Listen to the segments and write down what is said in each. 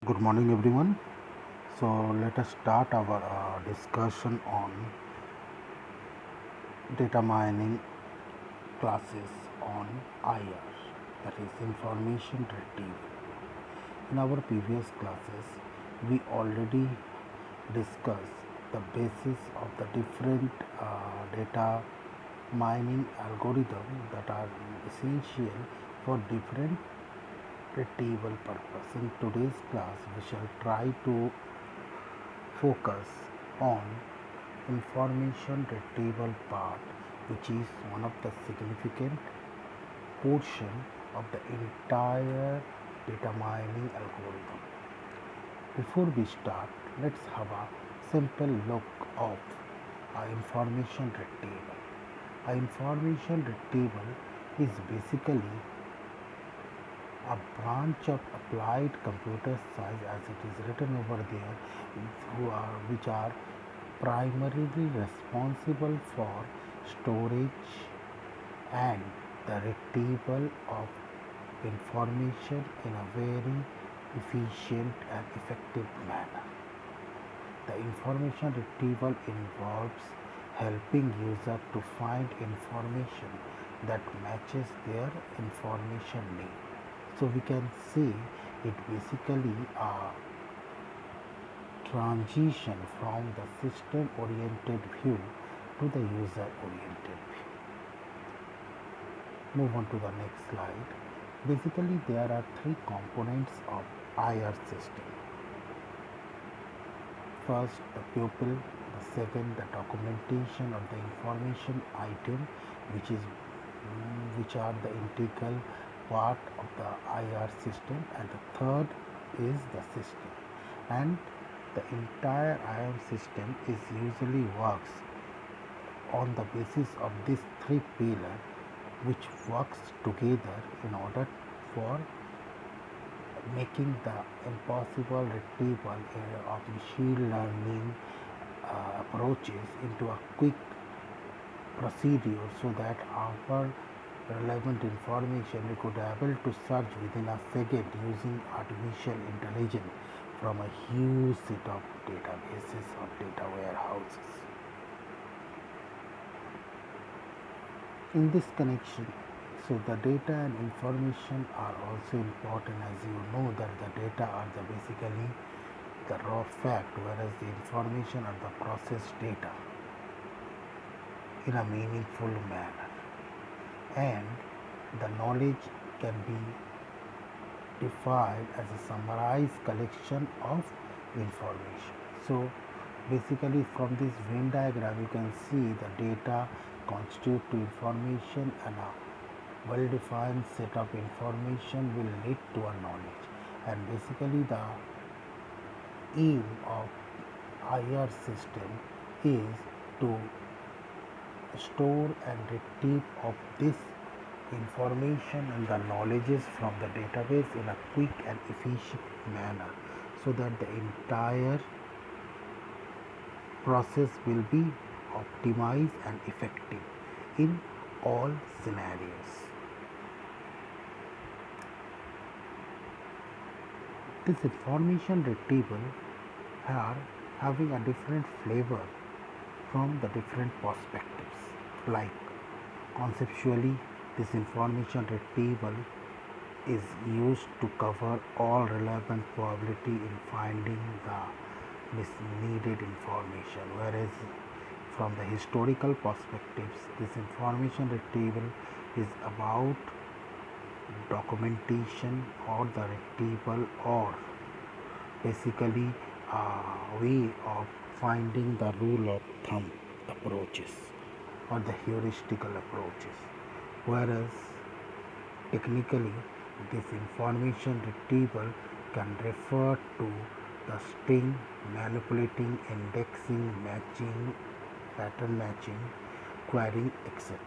Good morning, everyone. So, let us start our discussion on data mining classes on IR, that is information retrieval. In our previous classes, we already discussed the basis of the different data mining algorithms that are essential for different retrieval purpose. In today's class, we shall try to focus on information retrieval part, which is one of the significant portion of the entire data mining algorithm. Before we start, let's have a simple look of information retrieval. Information retrieval is basically a branch of applied computer science, as it is written over there, which are primarily responsible for storage and the retrieval of information in a very efficient and effective manner. The information retrieval involves helping user to find information that matches their information need. So we can see it basically a transition from the system oriented view to the user oriented view. Move on to the next slide. Basically, there are three components of IR system. First, the pupil; the second, the documentation of the information item, which are the integral part of the IR system, and the third is the system. And the entire IR system is usually works on the basis of these three pillars, which works together in order for making the impossible retrieval of machine learning approaches into a quick procedure, so that our relevant information we could able to search within a second using artificial intelligence from a huge set of databases or data warehouses. In this connection, so the data and information are also important, as you know that the data are the basically the raw fact, whereas the information are the processed data in a meaningful manner, and the knowledge can be defined as a summarized collection of information. So basically from this Venn diagram you can see the data constitute to information, and a well-defined set of information will lead to a knowledge. And basically the aim of IR system is to store and retrieve of this information and the knowledges from the database in a quick and efficient manner, so that the entire process will be optimized and effective in all scenarios. This information retrieval are having a different flavor from the different perspectives. Like conceptually, this information retrieval is used to cover all relevant probability in finding the needed information, whereas from the historical perspectives, this information retrieval is about documentation or the retrieval, or basically a way of finding the rule of thumb approaches or the heuristical approaches, whereas technically this information retrieval can refer to the string manipulating, indexing, matching, pattern matching, querying, etc.,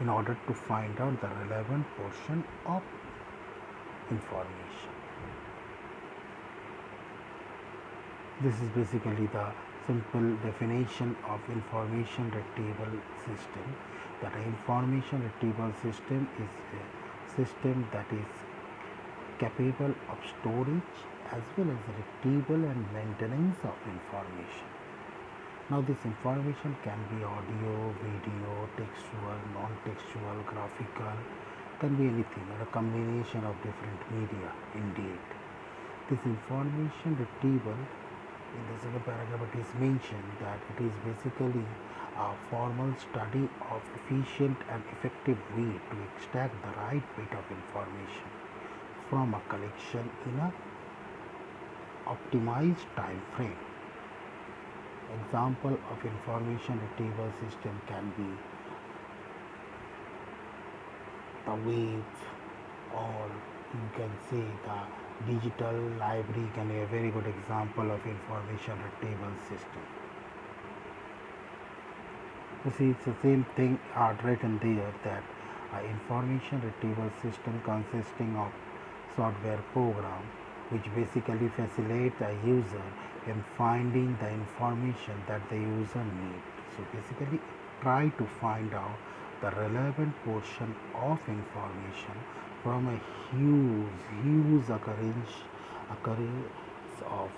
in order to find out the relevant portion of information. This is basically the simple definition of information retrieval system. That an information retrieval system is a system that is capable of storage as well as retrieval and maintenance of information. Now this information can be audio, video, textual, non-textual, graphical, can be anything or a combination of different media indeed. This information retrieval in the second paragraph it is mentioned that it is basically a formal study of efficient and effective way to extract the right bit of information from a collection in a optimized time frame. Example of information retrieval system can be the wave, or you can say the digital library can be a very good example of information retrieval system. You see, it's the same thing written there that information retrieval system consisting of software program which basically facilitate a user in finding the information that the user needs. So basically try to find out the relevant portion of information from a huge occurrence of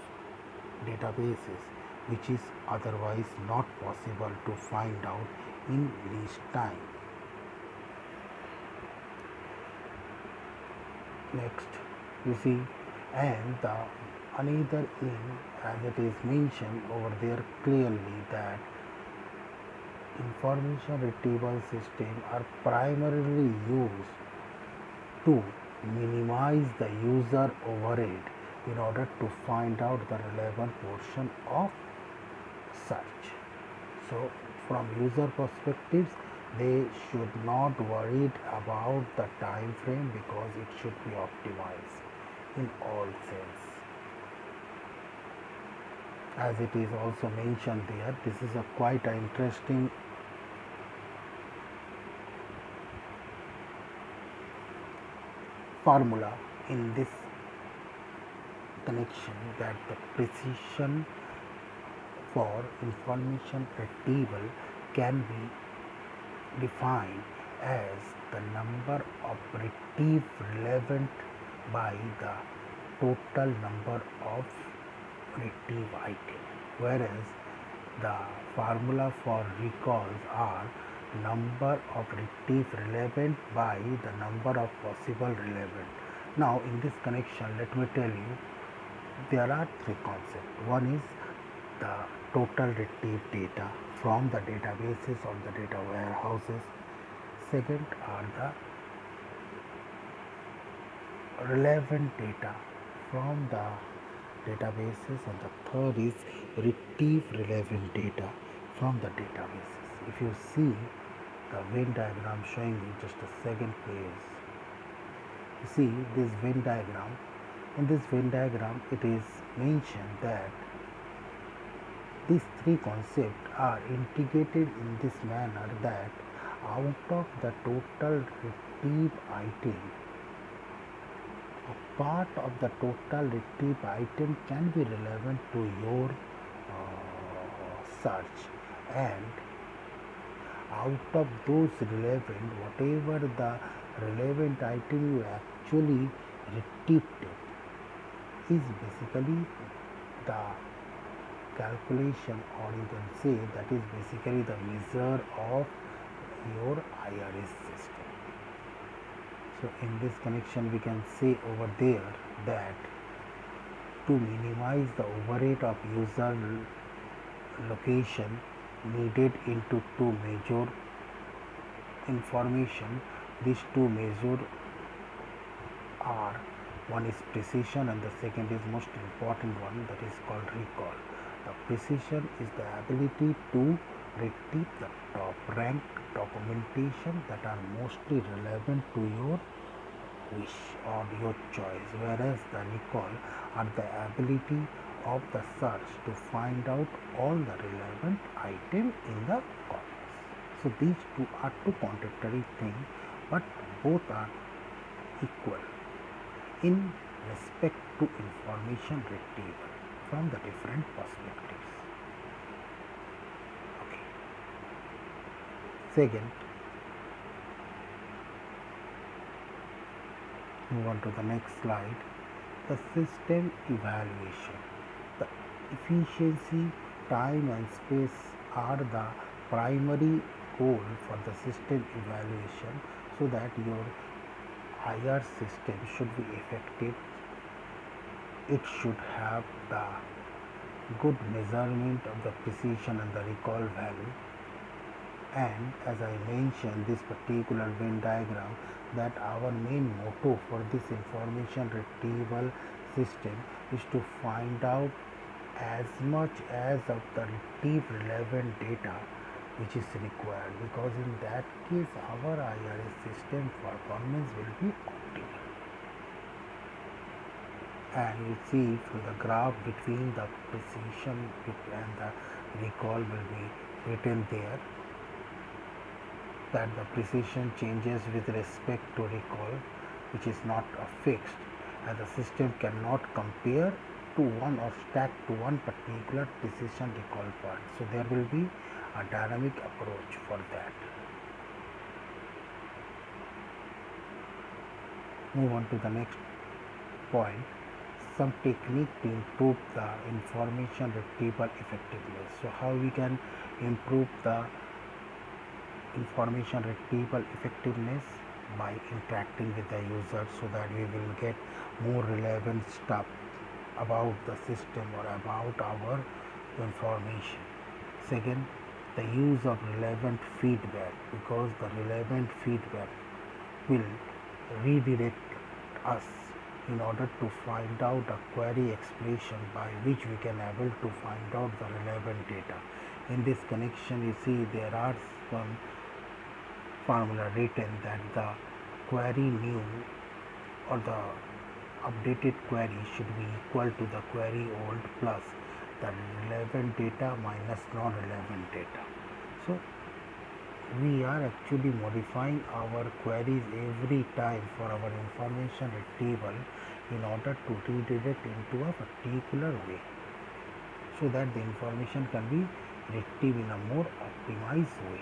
databases which is otherwise not possible to find out in real time. Next, you see, and the another in as it is mentioned over there clearly that information retrieval systems are primarily used to minimize the user overhead in order to find out the relevant portion of search. So from user perspectives they should not worry about the time frame because it should be optimized in all sense. As it is also mentioned there, this is a quite interesting formula in this connection that the precision for information retrieval can be defined as the number of retrieved relevant by the total number of retrieved items, whereas the formula for recalls are number of retrieved relevant by the number of possible relevant. Now in this connection let me tell you there are three concepts. One is the total retrieved data from the databases or the data warehouses. Second are the relevant data from the databases, and the third is retrieve relevant data from the databases. If you see the Venn diagram showing you just a second please. You see this Venn diagram. In this Venn diagram it is mentioned that these three concepts are integrated in this manner that out of the total retrieved item, a part of the total retrieved item can be relevant to your search, and out of those relevant, whatever the relevant item you actually retrieved is basically the calculation, or you can say that is basically the measure of your IRS system. So in this connection we can say over there that to minimize the overhead of user location needed into two major information, these two major are, one is precision and the second is most important one, that is called recall. The precision is the ability to retrieve the top rank documentation that are mostly relevant to your wish or your choice, whereas the recall are the ability of the search to find out all the relevant item in the corpus. So these two are two contradictory things, but both are equal in respect to information retrieval from the different perspectives. Okay. Second, Move on to the next slide. The system evaluation. The efficiency, time and space are the primary goal for the system evaluation, so that your IR system should be effective. It should have the good measurement of the precision and the recall value. And as I mentioned this particular Venn diagram, that our main motto for this information retrieval system is to find out as much as of the retrieve relevant data which is required, because in that case our IRS system performance will be optimal. And you see from the graph between the precision and the recall will be written there, that the precision changes with respect to recall, which is not fixed, and the system cannot compare to one or stack to one particular precision recall part. So there will be a dynamic approach for that. Move on to the next point. Some technique to improve the information retrieval effectiveness. So how we can improve the information retrieval effectiveness? By interacting with the user, so that we will get more relevant stuff about the system or about our information. Second, the use of relevant feedback, because the relevant feedback will redirect us in order to find out a query expression by which we can able to find out the relevant data. In this connection, you see there are some formula written that the query new or the updated query should be equal to the query old plus the relevant data minus non-relevant data. So we are actually modifying our queries every time for our information retrieval in order to redirect into a particular way, so that the information can be retrieved in a more optimized way.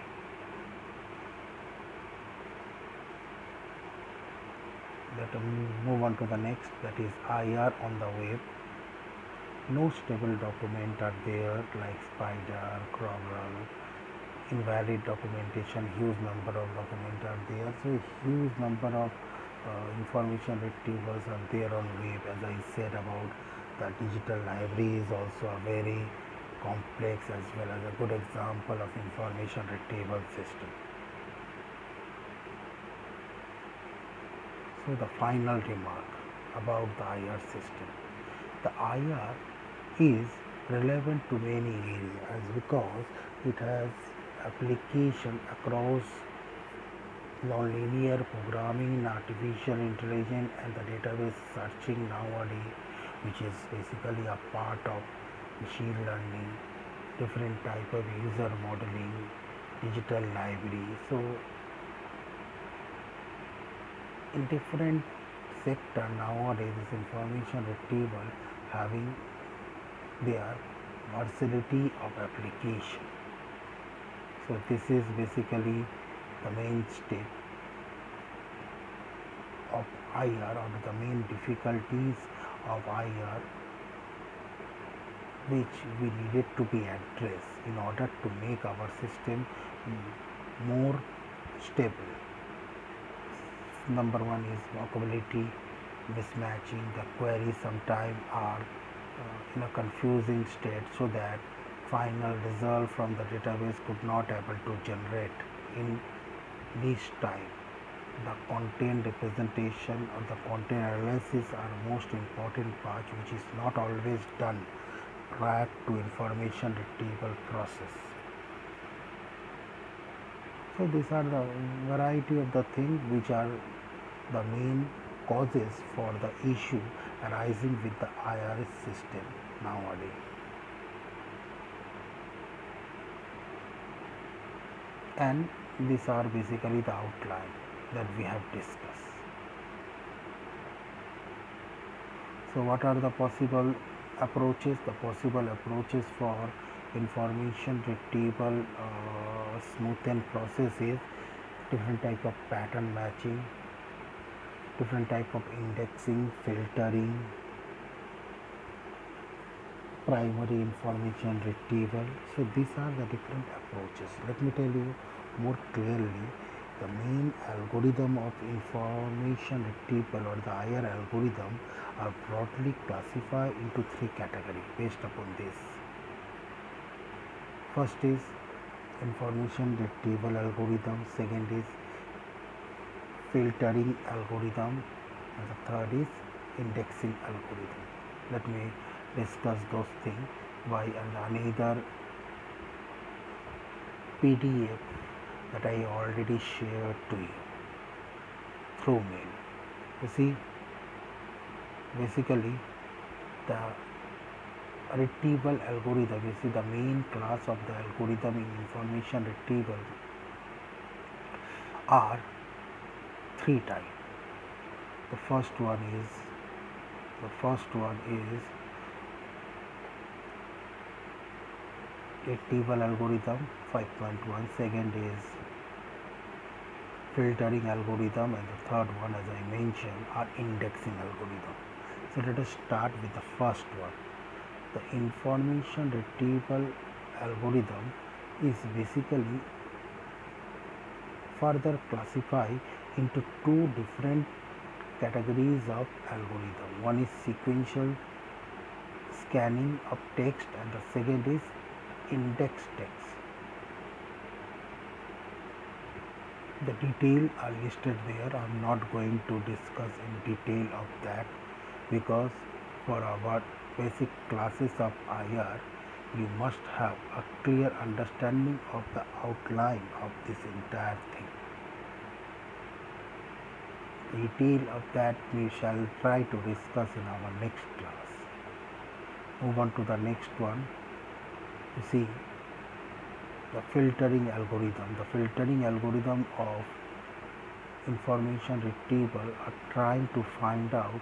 Let us move on to the next, that is IR on the web. No stable document are there like Spider, Crawler, invalid documentation, huge number of documents are there. So huge number of information retrievers are there on web. As I said about the digital library is also a very complex as well as a good example of information retrieval system. So the final remark about the IR system. The IR is relevant to many areas because it has application across nonlinear programming, artificial intelligence and the database searching nowadays, which is basically a part of machine learning, different type of user modeling, digital library. So in different sector nowadays this information retrieval having their versatility of application. So this is basically the main step of IR, or the main difficulties of IR which we needed to be addressed in order to make our system more stable. Number one is workability mismatching. The queries sometimes are in a confusing state, so that final result from the database could not able to generate in this time. The content representation or the content analysis are most important part, which is not always done prior to information retrieval process. So these are the variety of the things which are the main causes for the issue arising with the IRS system nowadays. And these are basically the outline that we have discussed. So what are the possible approaches? The possible approaches for information retrieval smoothen process is different type of pattern matching, different type of indexing, filtering, primary information retrieval. So these are the different approaches. Let me tell you more clearly. The main algorithm of information retrieval or the IR algorithm are broadly classified into three categories based upon this. First is information retrieval algorithm, second is filtering algorithm, and the third is indexing algorithm. Let me discuss those things by another PDF that I already shared to you through mail. You see, basically the retrieval algorithm, you see the main class of the algorithm in information retrieval are three types. The first one is retrieval algorithm 5.1, second is filtering algorithm, and the third one, as I mentioned, are indexing algorithm. So let us start with the first one. The information retrieval algorithm is basically further classified into two different categories of algorithm. One is sequential scanning of text and the second is index text. The details are listed there. I am not going to discuss in detail of that because for our basic classes of IR you must have a clear understanding of the outline of this entire thing. Detail of that we shall try to discuss in our next class. Move on to the next one. You see the filtering algorithm. The filtering algorithm of information retrieval are trying to find out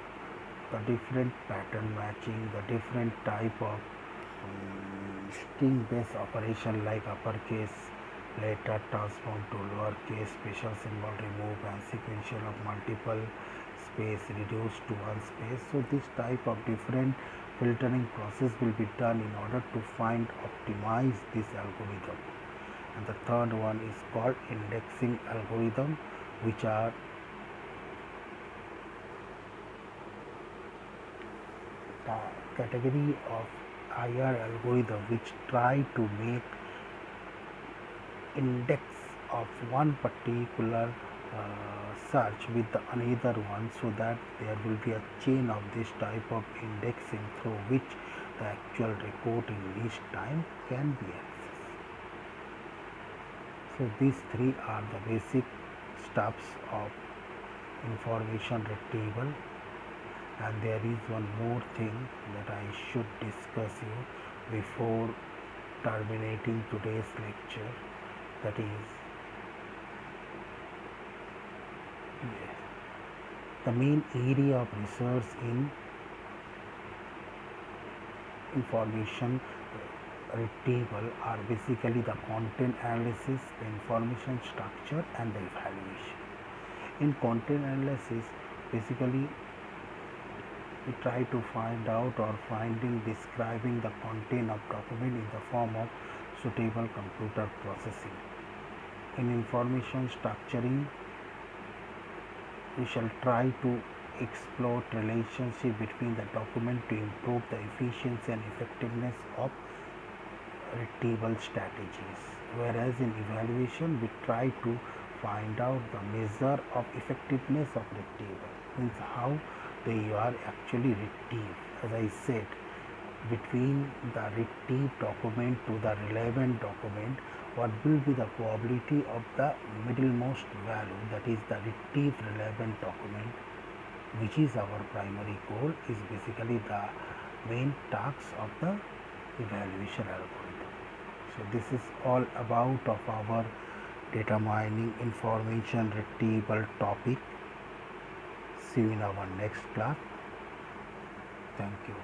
the different pattern matching, the different type of string based operation like uppercase letter transform to lowercase, special symbol remove, and sequential of multiple space reduced to one space. So this type of different filtering process will be done in order to optimize this algorithm. And the third one is called indexing algorithm, which are the category of IR algorithm which try to make index of one particular search with the another one, so that there will be a chain of this type of indexing through which the actual record in each time can be accessed. So these three are the basic steps of information retrieval, and there is one more thing that I should discuss you before terminating today's lecture, that is the main area of research in information retrieval are basically the content analysis, the information structure, and the evaluation. In content analysis, basically we try to find out or describing the content of document in the form of suitable computer processing. In information structuring, we shall try to explore relationship between the document to improve the efficiency and effectiveness of retrieval strategies. Whereas in evaluation, we try to find out the measure of effectiveness of retrieval, means how they are actually retrieved. As I said, between the retrieved document to the relevant document, what will be the probability of the middlemost value, that is the retrieved relevant document, which is our primary goal, is basically the main task of the evaluation algorithm. So this is all about of our data mining information retrieval topic. See you in our next class. Thank you.